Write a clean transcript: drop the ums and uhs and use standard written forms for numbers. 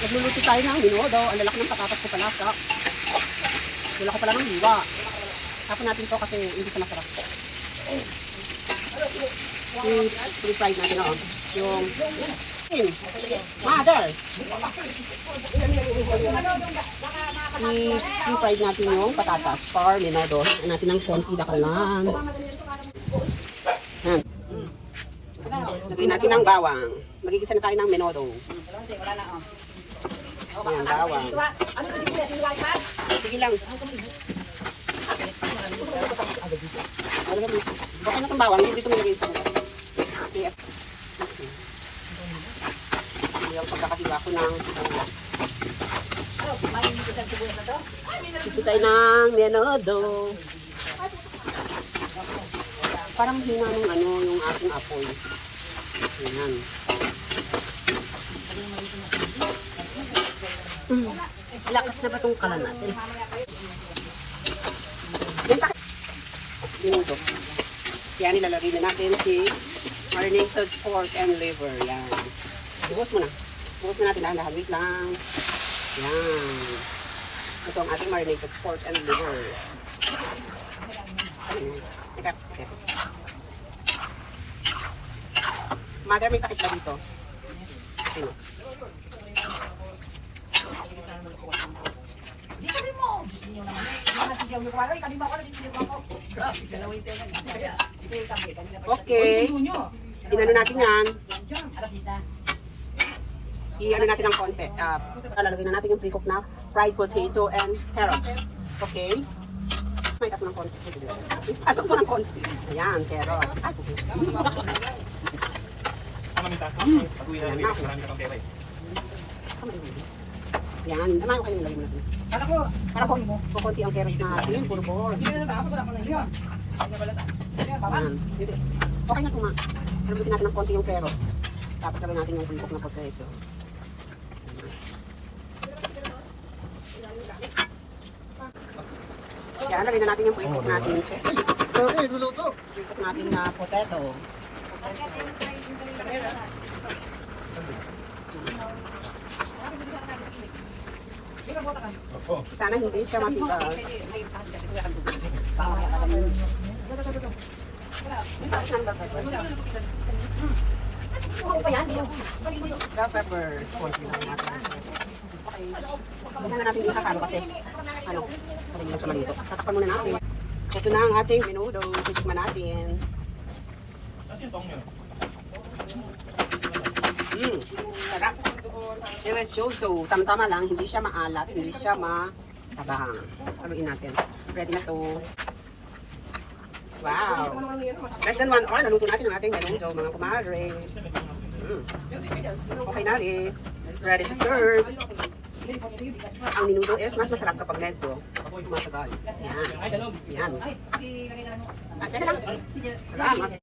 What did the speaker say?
Nagluluto tayo ng minudo. Ang lalaki ng patatas ko pala. Wala ko pala ng hiwa. Tapon natin to kasi hindi siya masarap. I-fried natin o. Yung mother! I-fried natin yung patatas for minudo. Ayan natin ng konti dakalan. Ayan. Lagyan natin ng bawang. Magigisa na tayo ng minudo. Ayan, bawang. Sige lang. Okay na itong bawang. Hindi ito nilagay sa ulas. Yes. Yung pagkakahiwa ko ng sibuyas. Ito tayo ng menudo. Parang hina ng ano, yung ating apoy. Ayan. Lakas na ba itong kalan natin? Menudo. Yan, nilalagay na natin si marinated pork and liver. Yan. Buhos mo na. Buhos na natin dahan-dahan. Wait lang. Yan. Ito ang ating marinated pork and liver. Teka, sige. Mother, may takip ba dito? Sino? Okay. Inano natin yan. I-ano natin ng konti. Lalagay na natin yung pre-cook na fried potato and carrots. Okay? May tas mo ng konti. Pasok mo ng konti. Ayan, carrots. Ay, okay. Yan, naman ko kayo nilagay mo natin. Para ko, kukunti ang carrots natin. Puro ball. Yan. Okay na tuma. Lambutin natin ng konti yung carrots. Tapos lagay natin yung pre-cook na potato. Yan, lagay na natin yung pre-cook natin. Pre-cook natin na potato. Sana hindi siya matigas. Bell pepper. Okay. Huwag na natin ikakalo kasi ano, hindi lang siya malito. Tatakpan muna natin. Ito na ang ating menudo. Titikman natin. Sarap. Delicioso. Tama-tama lang. Hindi siya maalat. Hindi siya matabang. Haluin natin. Ready na to. Wow. Less than 1 hour. Naluto natin ang ating menudo, mga kumadre. Okay na rin. Ready to serve. Ang menudo is mas masarap kapag medyo tumatagal. Yan. Yan. At yan na lang. Salamat.